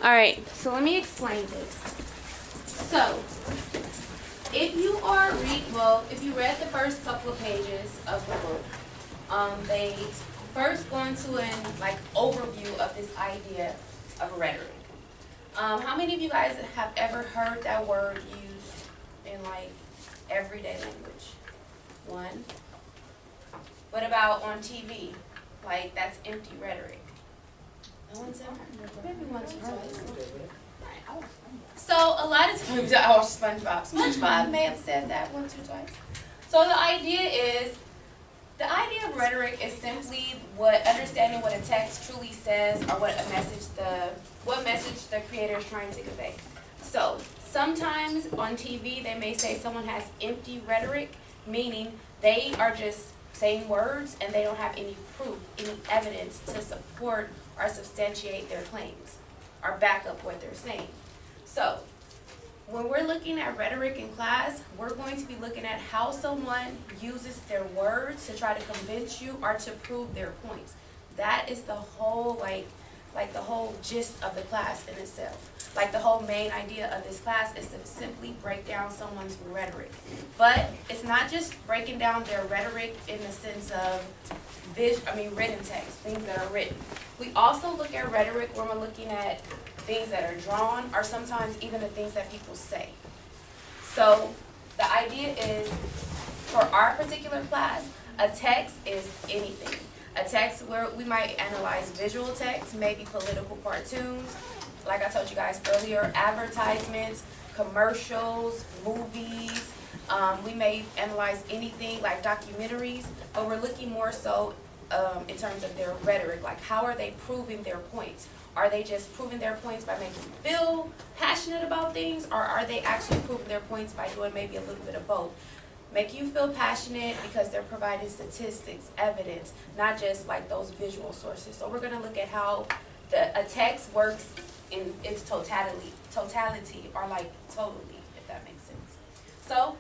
Alright, so let me explain this. So, if you if you read the first couple of pages of the book, they first go into an overview of this idea of rhetoric. How many of you guys have ever heard that word used in everyday language? One. What about on TV? That's empty rhetoric. No one said maybe once or twice. So a lot of times, SpongeBob. SpongeBob may have said that once or twice. So the idea of rhetoric is simply understanding what a text truly says, or what message the creator is trying to convey. So sometimes on TV they may say someone has empty rhetoric, meaning they are just saying words and they don't have any proof, any evidence to support or substantiate their claims or back up what they're saying. So when we're looking at rhetoric in class, we're going to be looking at how someone uses their words to try to convince you or to prove their points. That is the whole the whole gist of the class in itself. The whole main idea of this class is to simply break down someone's rhetoric. But it's not just breaking down their rhetoric in the sense of written text, things that are written. We also look at rhetoric when we're looking at things that are drawn, or sometimes even the things that people say. So the idea is, for our particular class, a text is anything. A text where we might analyze visual text, maybe political cartoons, like I told you guys earlier, advertisements, commercials, movies. We may analyze anything like documentaries, but we're looking more so in terms of their rhetoric, how are they proving their points? Are they just proving their points by making you feel passionate about things, or are they actually proving their points by doing maybe a little bit of both? Make you feel passionate because they're providing statistics, evidence, not just those visual sources. So we're going to look at how a text works in its totality, or totally, if that makes sense. So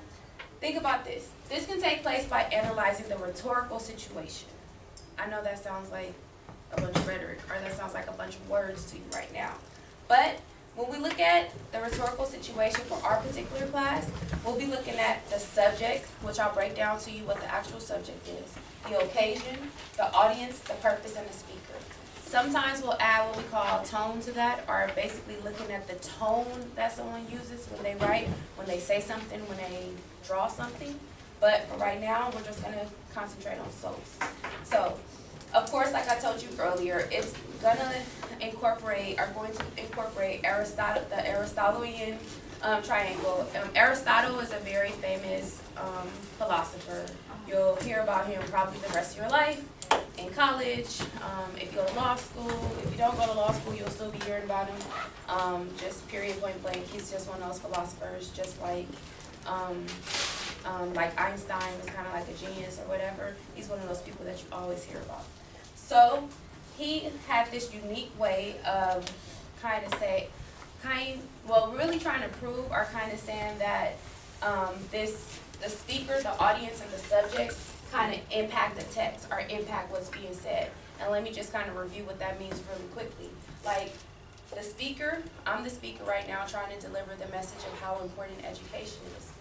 think about this. This can take place by analyzing the rhetorical situation. I know that sounds like a bunch of rhetoric, or that sounds like a bunch of words to you right now. But when we look at the rhetorical situation for our particular class, we'll be looking at the subject, which I'll break down to you what the actual subject is, the occasion, the audience, the purpose, and the speaker. Sometimes we'll add what we call tone to that, or basically looking at the tone that someone uses when they write, when they say something, when they draw something. But for right now, we're just going to concentrate on soaps. So, of course, like I told you earlier, it's going to incorporate the Aristotelian triangle. Aristotle is a very famous philosopher. You'll hear about him probably the rest of your life in college. If you go to law school, if you don't go to law school, you'll still be hearing about him. Just period, point blank. He's just one of those philosophers, just like Einstein was kind of like a genius or whatever. He's one of those people that you always hear about. So he had this unique way of really trying to prove, or kind of saying that the speaker, the audience, and the subject kind of impact the text or impact what's being said. And let me just kind of review what that means really quickly. The speaker, I'm the speaker right now trying to deliver the message of how important education is.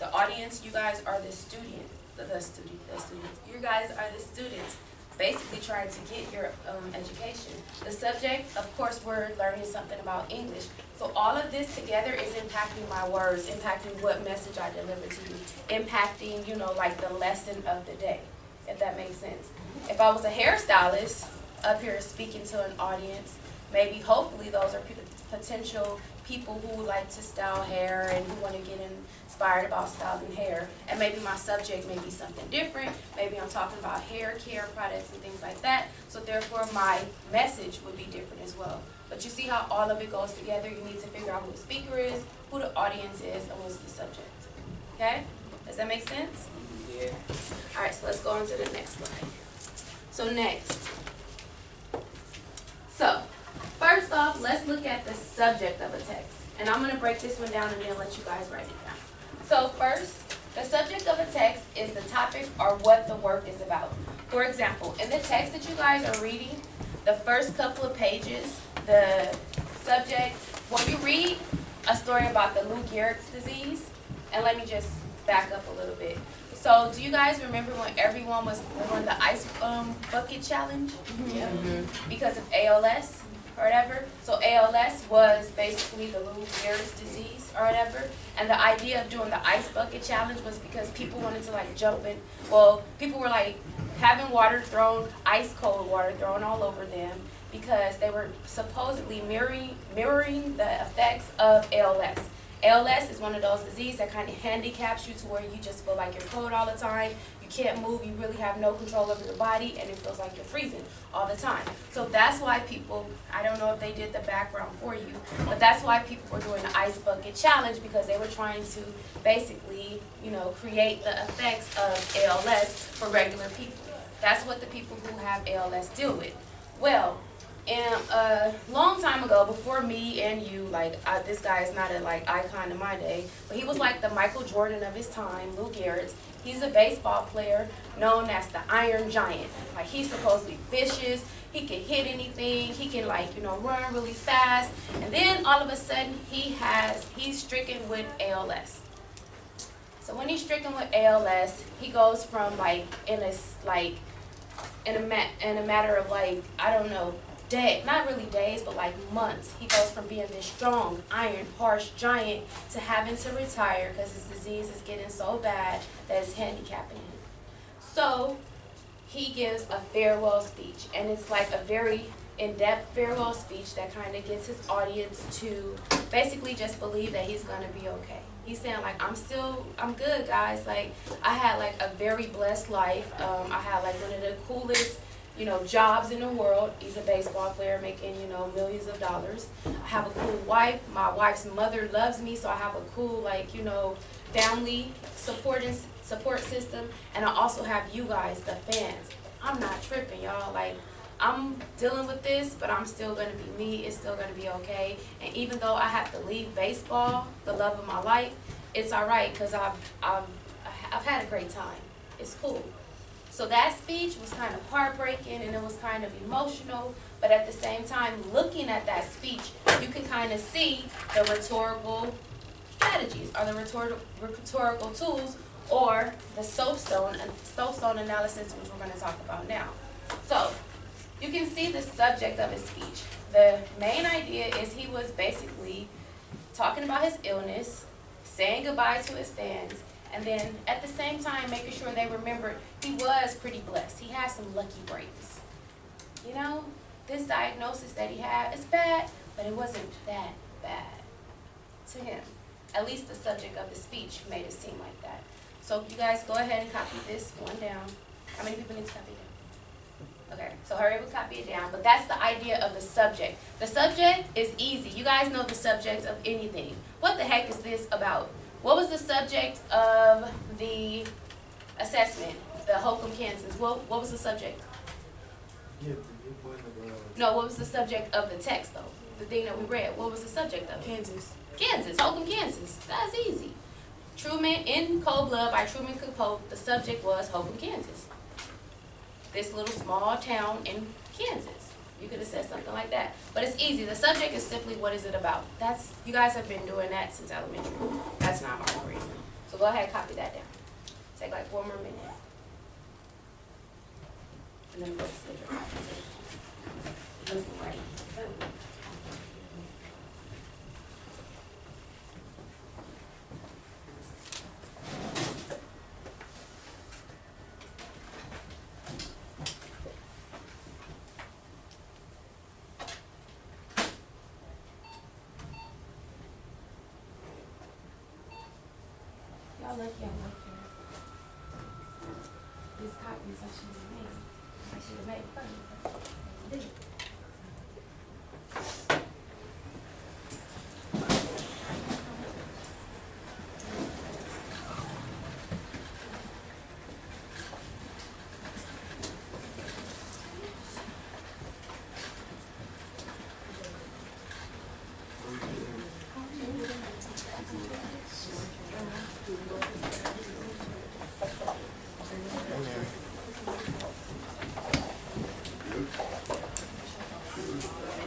The audience, you guys are the students. You guys are the students, basically trying to get your education. The subject, of course, we're learning something about English. So all of this together is impacting my words, impacting what message I deliver to you, impacting, the lesson of the day, if that makes sense. If I was a hairstylist up here speaking to an audience, maybe hopefully those are potential people who like to style hair and who want to get inspired about styling hair. And maybe my subject may be something different. Maybe I'm talking about hair care products and things like that. So therefore my message would be different as well. But you see how all of it goes together? You need to figure out who the speaker is, who the audience is, and what's the subject. Okay? Does that make sense? Yeah. Alright, so let's go on to the next slide. So next. So, first off, let's look at the subject of a text. And I'm going to break this one down and then let you guys write it down. So first, the subject of a text is the topic or what the work is about. For example, in the text that you guys are reading, the first couple of pages, the subject, when you read a story about the Lou Gehrig's disease, and let me just back up a little bit. So, do you guys remember when everyone was doing the ice bucket challenge? Yeah. Because of ALS or whatever. So ALS was basically the Lou Gehrig's disease or whatever. And the idea of doing the ice bucket challenge was because people wanted to like jump in. Well, people were like having water thrown, ice cold water thrown all over them because they were supposedly mirroring the effects of ALS. ALS is one of those diseases that kind of handicaps you to where you just feel like you're cold all the time. You can't move. You really have no control over your body, and it feels like you're freezing all the time. So that's why people, I don't know if they did the background for you, but that's why people were doing the ice bucket challenge, because they were trying to basically, you know, create the effects of ALS for regular people. That's what the people who have ALS deal with. Well, and a long time ago, before me and you, like this guy is not a like icon in my day, but he was like the Michael Jordan of his time, Lou Gehrig. He's a baseball player known as the Iron Giant. Like he's supposedly vicious. He can hit anything. He can like, you know, run really fast. And then all of a sudden he's stricken with ALS. So when he's stricken with ALS, he goes from like in a matter of like, I don't know, not really days, but like months, he goes from being this strong, iron, harsh giant to having to retire because his disease is getting so bad that it's handicapping him. So he gives a farewell speech, and it's like a very in-depth farewell speech that kind of gets his audience to basically just believe that he's going to be okay. He's saying like, I'm good, guys. Like, I had like a very blessed life. I had like one of the coolest, you know, jobs in the world. He's a baseball player making, you know, millions of dollars. I have a cool wife. My wife's mother loves me, so I have a cool, like, you know, family support system. And I also have you guys, the fans. I'm not tripping, y'all. Like, I'm dealing with this, but I'm still going to be me. It's still going to be okay. And even though I have to leave baseball, the love of my life, it's all right because I've had a great time. It's cool. So that speech was kind of heartbreaking and it was kind of emotional, but at the same time, looking at that speech, you can kind of see the rhetorical strategies or the rhetorical tools or the soapstone analysis, which we're going to talk about now. So you can see the subject of his speech. The main idea is he was basically talking about his illness, saying goodbye to his fans, and then at the same time making sure they remembered he was pretty blessed. He had some lucky breaks. You know, this diagnosis that he had is bad, but it wasn't that bad to him. At least the subject of the speech made it seem like that. So you guys go ahead and copy this one down. How many people need to copy it down? Okay, so hurry up and copy it down. But that's the idea of the subject. The subject is easy. You guys know the subject of anything. What the heck is this about? What was the subject of the assessment, the Holcomb, Kansas? What was the subject? No, what was the subject of the text, though? The thing that we read. What was the subject of? Kansas. Kansas, Holcomb, Kansas. That's easy. Truman, in Cold Blood by Truman Capote, the subject was Holcomb, Kansas. This little small town in Kansas. You could have said something like that. But it's easy. The subject is simply what is it about. You guys have been doing that since elementary. That's not hard for you. So go ahead and copy that down. Take like 4 more minutes. And then go to sleep. Right. Y'all lucky I'm up here. These copies I should have made. I should have made fun of it. I didn't.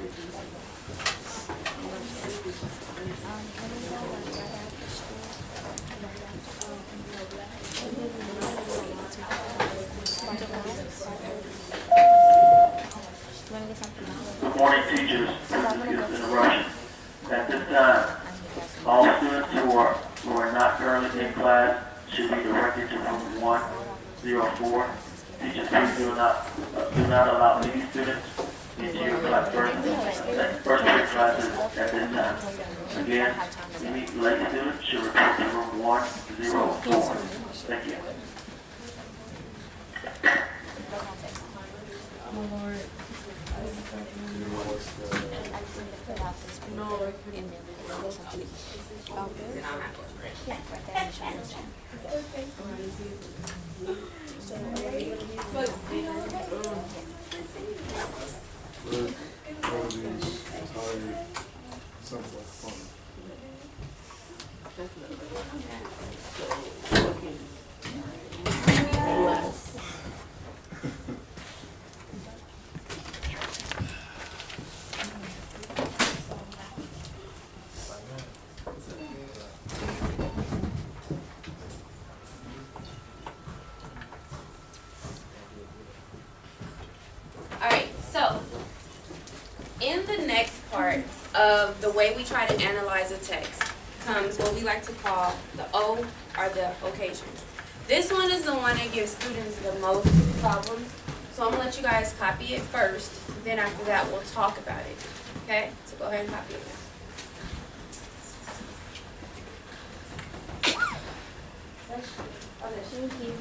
Good morning, teachers. This is Houston Rush. At this time, all students who are not currently in class should be directed to room 104. Teachers, please do not allow any students into your class first period classes at this time. Again, any late students should report to room 104. Thank you. Alright, so in the next part of the way we try to analyze a text comes what we like to call the O or the occasion. This one is the one that gives students the most problems. So I'm going to let you guys copy it first. Then after that, we'll talk about it. Okay? So go ahead and copy it now. Thank you.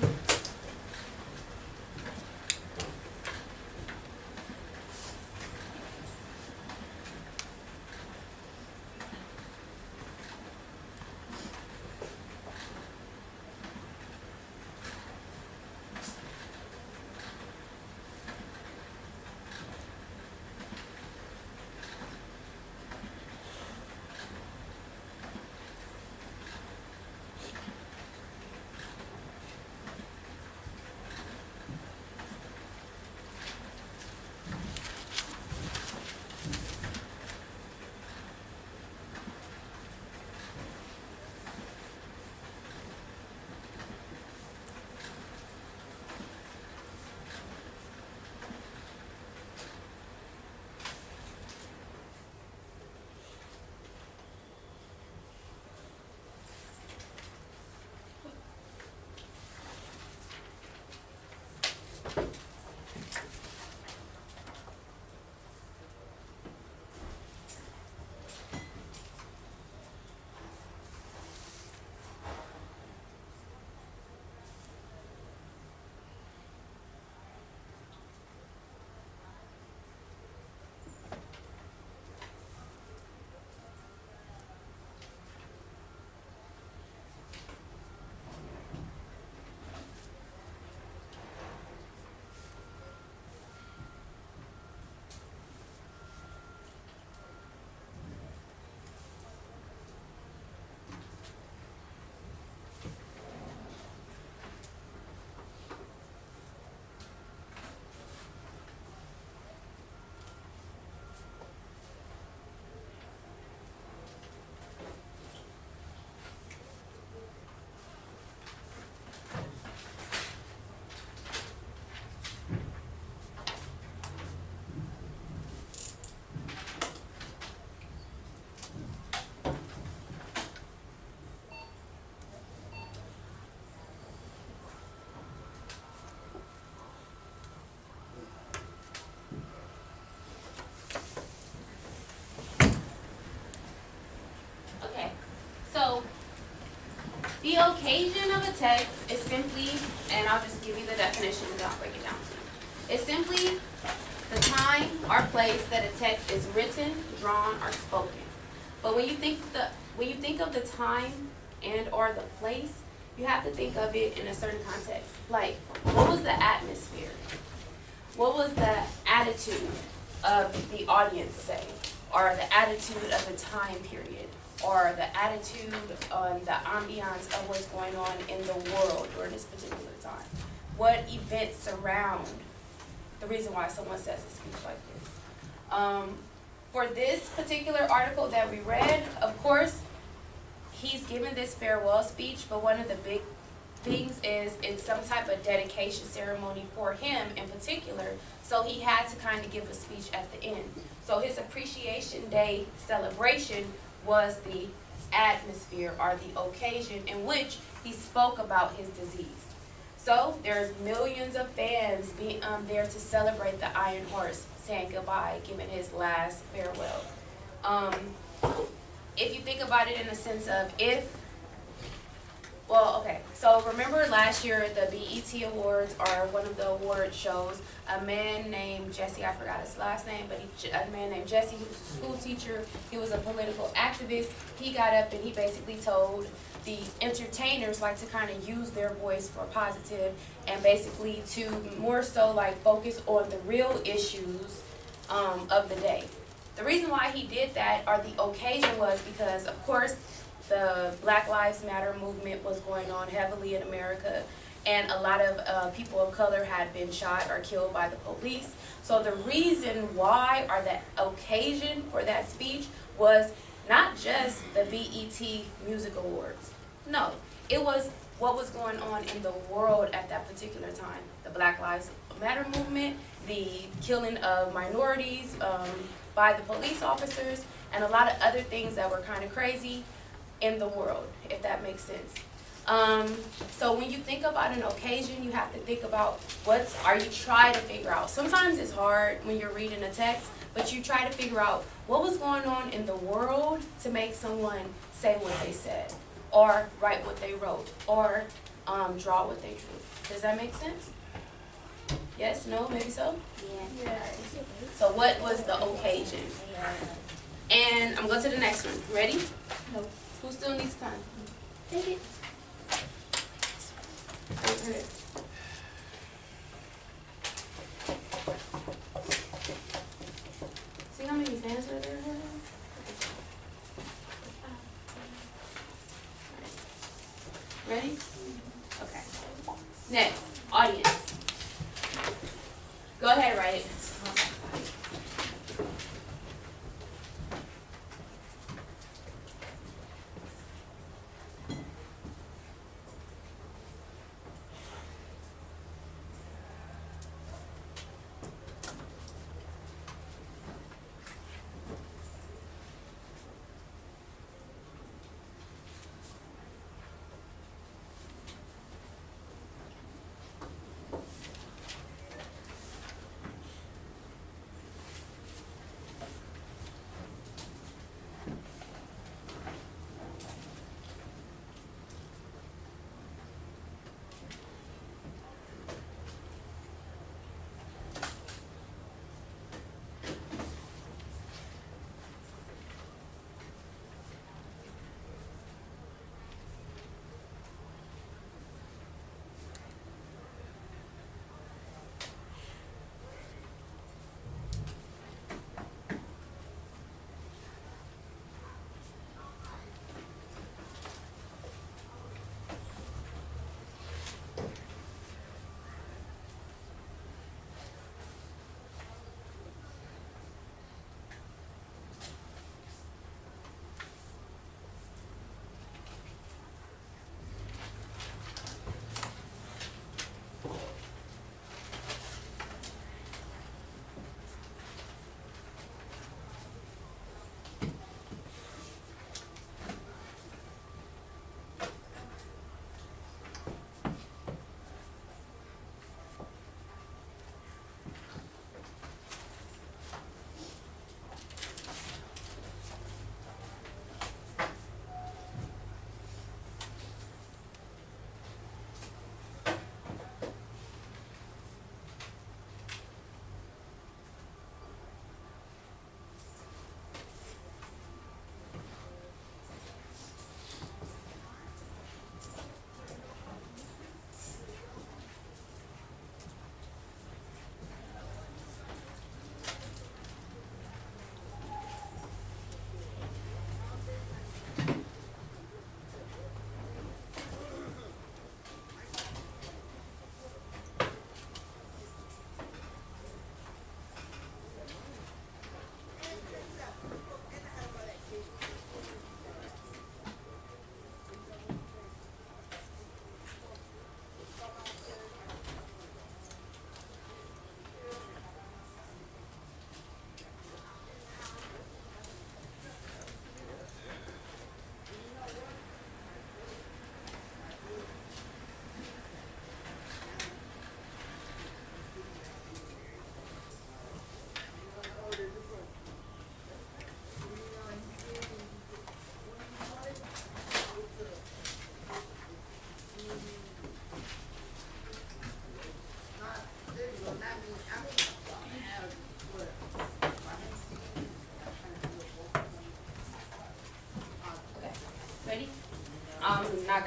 So the occasion of a text is simply, and I'll just give you the definition and I'll break it down to you. It's simply the time or place that a text is written, drawn, or spoken. But when you think of the time and or the place, you have to think of it in a certain context. Like, what was the atmosphere? What was the attitude of the audience, say? Or the attitude of the time period? Or the attitude on the ambiance of what's going on in the world during this particular time? What events surround the reason why someone says a speech like this? for this particular article that we read, of course, he's given this farewell speech, but one of the big things is it's some type of dedication ceremony for him in particular, so he had to kind of give a speech at the end. So his Appreciation Day celebration was the atmosphere or the occasion in which he spoke about his disease. So there's millions of fans being there to celebrate the Iron Horse saying goodbye, giving his last farewell. If you think about it in the sense of so remember last year the BET Awards, or one of the award shows, a man named Jesse, I forgot his last name, but a man named Jesse, he was a school teacher, he was a political activist, he got up and he basically told the entertainers like to kind of use their voice for positive and basically to more so like focus on the real issues of the day. The reason why he did that, or the occasion, was because of course the Black Lives Matter movement was going on heavily in America, and a lot of people of color had been shot or killed by the police. So the reason why, or the occasion for that speech, was not just the BET Music Awards. No, it was what was going on in the world at that particular time. The Black Lives Matter movement, the killing of minorities by the police officers, and a lot of other things that were kind of crazy in the world, if that makes sense. So when you think about an occasion, you have to think about you try to figure out. Sometimes it's hard when you're reading a text, but you try to figure out what was going on in the world to make someone say what they said, or write what they wrote, or draw what they drew. Does that make sense? Yes? No? Maybe so? Yeah. So what was the occasion? And I'm going to the next one. Ready? No. Who still needs time? Take it. Okay. See how many fans are there? Ready? Okay. Next, audience. Go ahead, write it.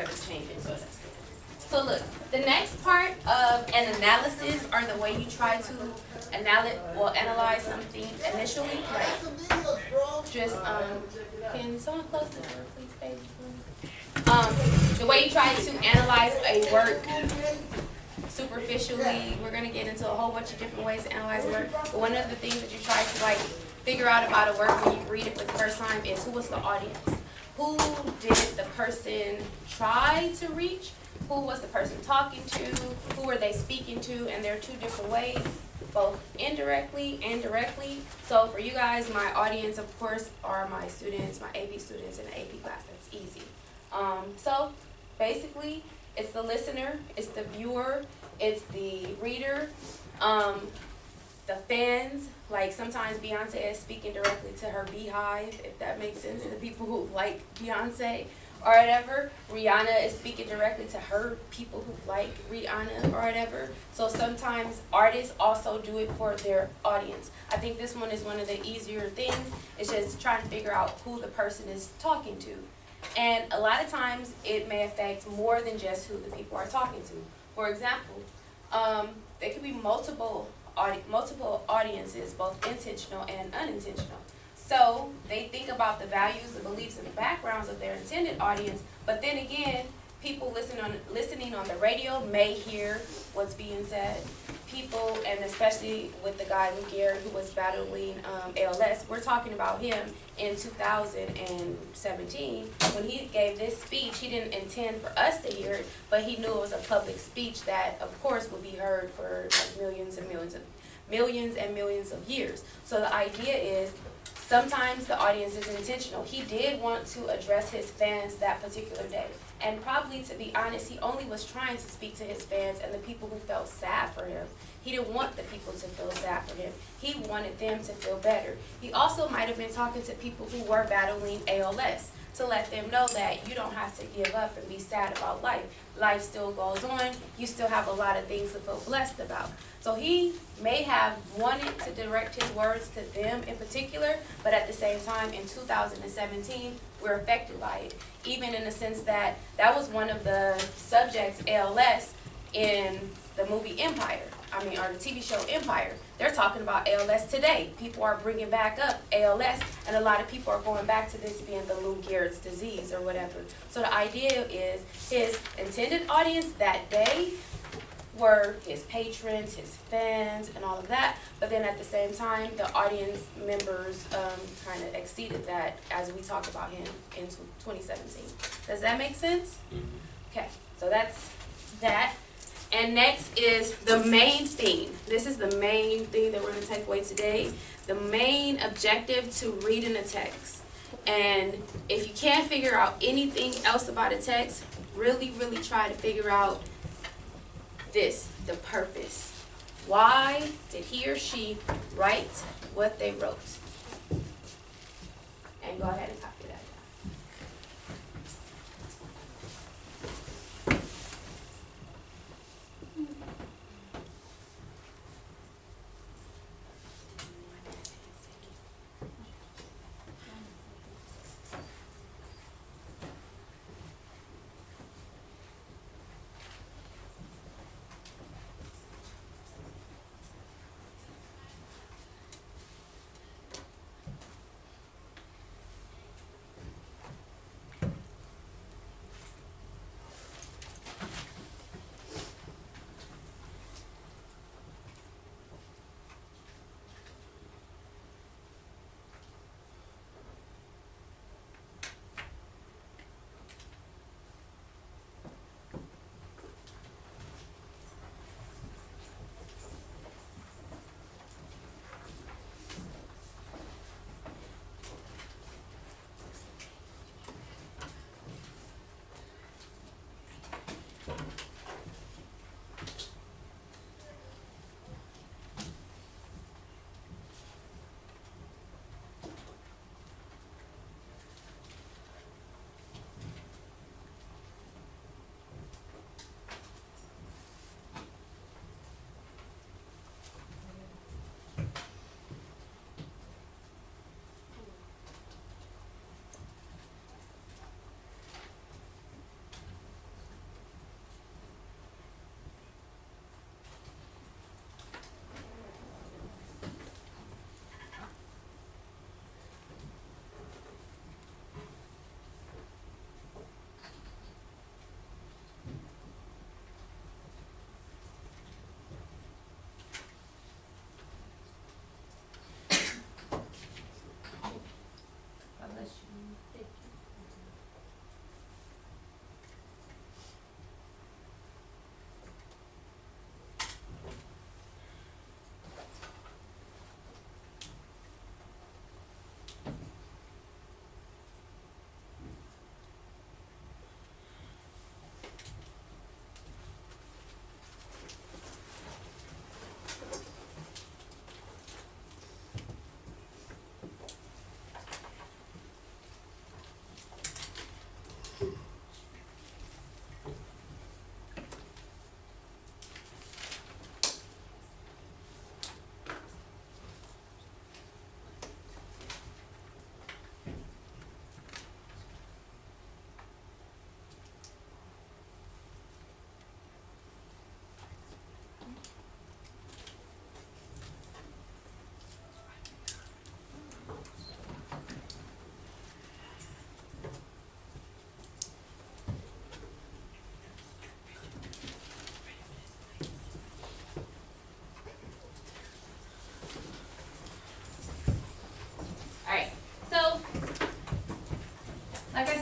gonna change it, so that's good. So look, the next part of an analysis are the way you try to analyze something initially. Like just can someone close the door, please, baby? The way you try to analyze a work superficially, we're gonna get into a whole bunch of different ways to analyze work. But one of the things that you try to like figure out about a work when you read it for the first time is who was the audience. Who did the person try to reach? Who was the person talking to? Who were they speaking to? And there are two different ways, both indirectly and directly. So for you guys, my audience, of course, are my students, my AP students in the AP class. That's easy. So basically, it's the listener, it's the viewer, it's the reader, the fans. Like sometimes Beyonce is speaking directly to her beehive, if that makes sense, the people who like Beyonce or whatever. Rihanna is speaking directly to her people who like Rihanna or whatever. So sometimes artists also do it for their audience. I think this one is one of the easier things. It's just trying to figure out who the person is talking to. And a lot of times it may affect more than just who the people are talking to. For example, there could be multiple audiences, both intentional and unintentional. So they think about the values, the beliefs, and the backgrounds of their intended audience, but then again, people listening on the radio may hear what's being said. People, and especially with the guy Lou Gehrig who was battling ALS, we're talking about him in 2017. When he gave this speech, he didn't intend for us to hear it, but he knew it was a public speech that, of course, would be heard for like millions and millions of years. So the idea is, sometimes the audience is intentional. He did want to address his fans that particular day. And probably, to be honest, he only was trying to speak to his fans and the people who felt sad for him. He didn't want the people to feel sad for him. He wanted them to feel better. He also might have been talking to people who were battling ALS to let them know that you don't have to give up and be sad about life. Life still goes on. You still have a lot of things to feel blessed about. So he may have wanted to direct his words to them in particular, but at the same time, in 2017, we're affected by it. Even in the sense that that was one of the subjects, ALS, in the movie Empire. Or the TV show Empire. They're talking about ALS today. People are bringing back up ALS, and a lot of people are going back to this being the Lou Gehrig's disease or whatever. So the idea is his intended audience that day were his patrons, his fans, and all of that. But then at the same time, the audience members kind of exceeded that as we talk about him in 2017. Does that make sense? Okay, so that's that. And next is the main theme. This is the main thing that we're going to take away today. The main objective to reading a text. And if you can't figure out anything else about a text, really, really try to figure out this, the purpose. Why did he or she write what they wrote? And go ahead and copy that down.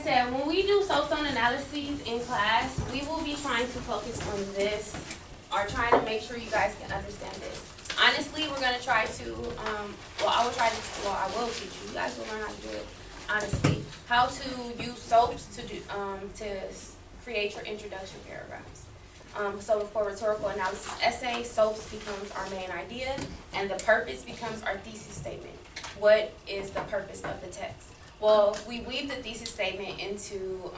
said, when we do soapstone analyses in class, we will be trying to focus on this, or trying to make sure you guys can understand this. Honestly, we're gonna try to, I will teach you. You guys will learn how to do it. Honestly, how to use soaps to create your introduction paragraphs. So for rhetorical analysis essay, soaps becomes our main idea, and the purpose becomes our thesis statement. What is the purpose of the text? Well, we weave the thesis statement into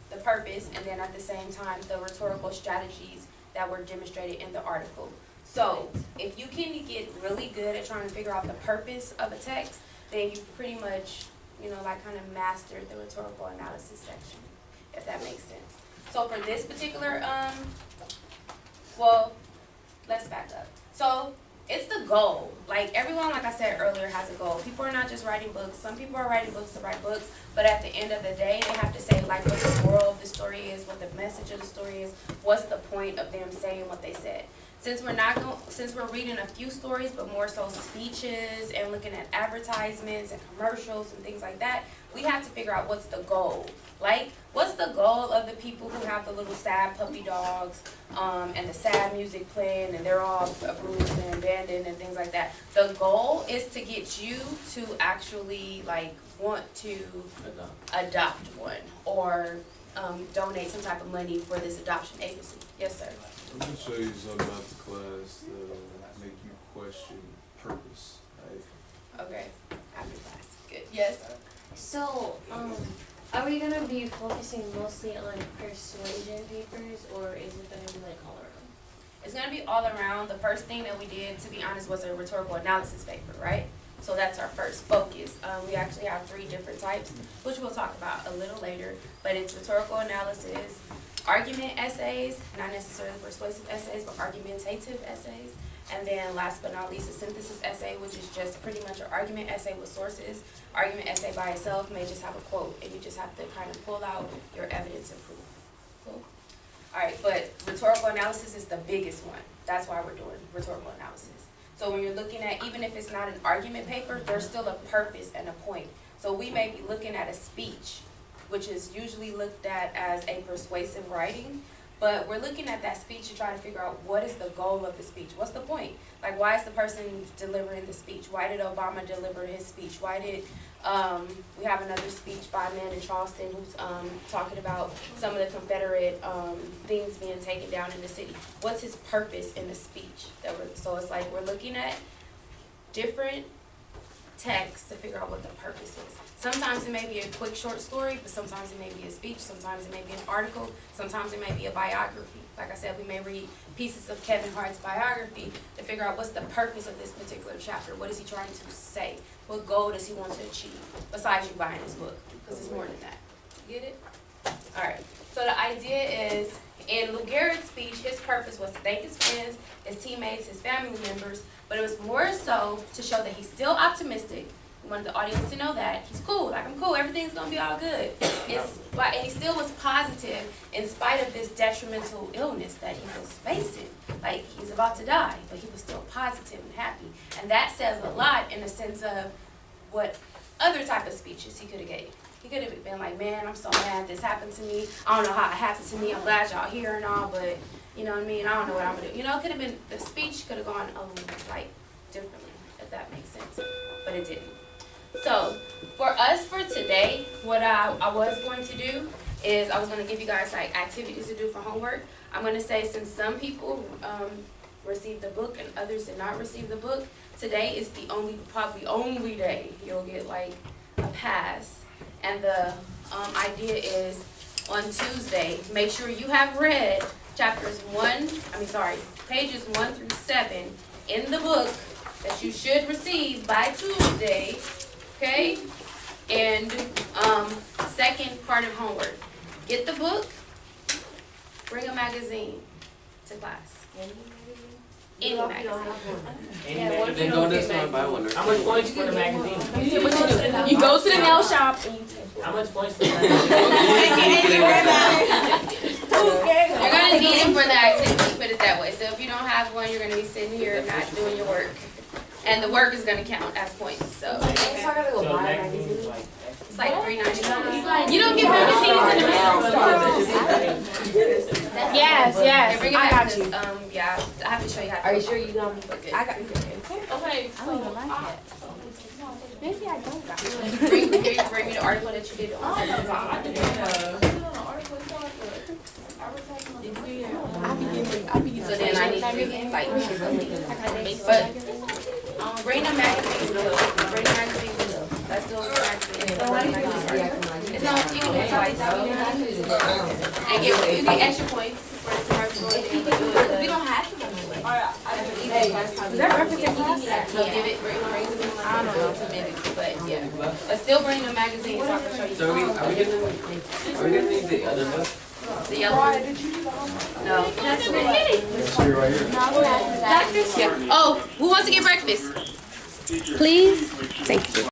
the purpose, and then at the same time, the rhetorical strategies that were demonstrated in the article. So if you can get really good at trying to figure out the purpose of a text, then you pretty much, like kind of mastered the rhetorical analysis section, if that makes sense. So for this particular, let's back up. So it's the goal. Like everyone, like I said earlier, has a goal. People are not just writing books. Some people are writing books to write books, but at the end of the day, they have to say like what the moral of the story is, what the message of the story is, what's the point of them saying what they said. Since we're reading a few stories, but more so speeches and looking at advertisements and commercials and things like that, we have to figure out what's the goal. Like, what's the goal of the people who have the little sad puppy dogs and the sad music playing and they're all bruised and abandoned and things like that? The goal is to get you to actually like want to adopt one or donate some type of money for this adoption agency. Yes, sir. I'm going to show you something about the class that will make you question purpose, right? Okay. After class. Good. Yes, sir. So, are we going to be focusing mostly on persuasion papers, or is it going to be like all around? It's going to be all around. The first thing that we did, to be honest, was a rhetorical analysis paper, right? So that's our first focus. We actually have 3 different types, which we'll talk about a little later, but it's rhetorical analysis, argument essays, not necessarily persuasive essays, but argumentative essays, and then last but not least, a synthesis essay, which is just pretty much an argument essay with sources. Argument essay by itself may just have a quote, and you just have to kind of pull out your evidence and proof. Cool? All right, but rhetorical analysis is the biggest one. That's why we're doing rhetorical analysis. So when you're looking at, even if it's not an argument paper, there's still a purpose and a point. So we may be looking at a speech, which is usually looked at as a persuasive writing, but we're looking at that speech to try to figure out what is the goal of the speech. What's the point? Like, why is the person delivering the speech? Why did Obama deliver his speech? Why did we have another speech by a man in Charleston who's talking about some of the Confederate things being taken down in the city? What's his purpose in the speech? So it's like we're looking at different texts to figure out what the purpose is. Sometimes it may be a quick short story, but sometimes it may be a speech, sometimes it may be an article, sometimes it may be a biography. Like I said, we may read pieces of Kevin Hart's biography to figure out what's the purpose of this particular chapter. What is he trying to say? What goal does he want to achieve? Besides you buying his book, because it's more than that. You get it? All right. So the idea is, in Lou Gehrig's speech, his purpose was to thank his friends, his teammates, his family members, but it was more so to show that he's still optimistic. He wanted the audience to know that he's cool, like I'm cool, everything's gonna be all good. And he still was positive in spite of this detrimental illness that he was facing. Like, he's about to die, but he was still positive and happy. And that says a lot in the sense of what other type of speeches he could have gave. He could have been like, man, I'm so mad this happened to me. I don't know how it happened to me. I'm glad y'all here and all, but you know what I mean? I don't know what I'm going to do. You know, it could have been, the speech could have gone like differently, if that makes sense. But it didn't. So, for us for today, what I was going to do is I was going to give you guys like activities to do for homework. I'm going to say, since some people received the book and others did not receive the book, today is the probably only day you'll get like a pass. And the idea is, on Tuesday, make sure you have read pages 1 through 7 in the book that you should receive by Tuesday, okay? And second part of homework, get the book, bring a magazine to class. Any magazine. Then go this one by one. How much points for the magazine? You go to the nail shop and you take How much points for the magazine? You're going to need it for the activity, put it that way. So if you don't have one, you're going to be sitting here not doing your work. And the work is going to count as points. So So magazine is like it's like $3.99. You don't get magazines in the mail. Yes, yes. Bring it I back. got you. Yeah, I have to show you how to. Are you sure you gonna? Okay. I got. Okay. I don't even like that. Maybe I don't got it. Bring me the article that you did on. So then I need to read like, but bring the magazines though. Bring the magazines though. Let's do a magazine. It's not, you can do it twice. And you get extra points for the commercial. We don't have to. Is that represent class? So give it, bring it to minutes, but yeah. But still bring the magazine so I can show you. So are we gonna need the other book? The yellow one? No. That's okay. Yeah. Oh, who wants to get breakfast? Please. Thank you.